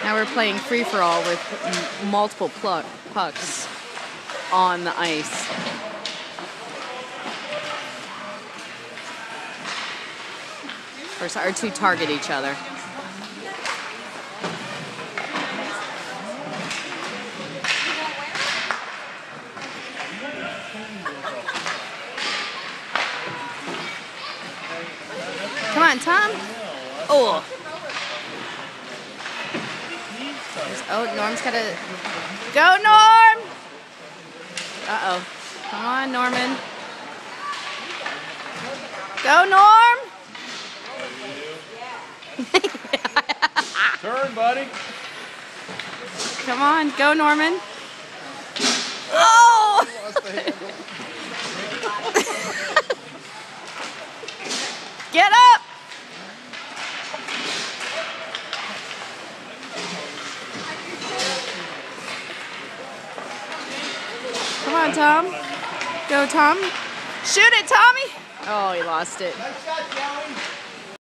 Now we're playing free-for-all with multiple pucks on the ice. Of course, our two target each other. Come on, Tom. Oh. Oh, Norm's got to go, Norm. Uh-oh. Come on, Norman. Go, Norm. Turn, buddy. Come on, go, Norman. Oh! Get up! Come on, Tom. Go, Tom. Shoot it, Tommy. Oh, he lost it. Nice shot, Joey.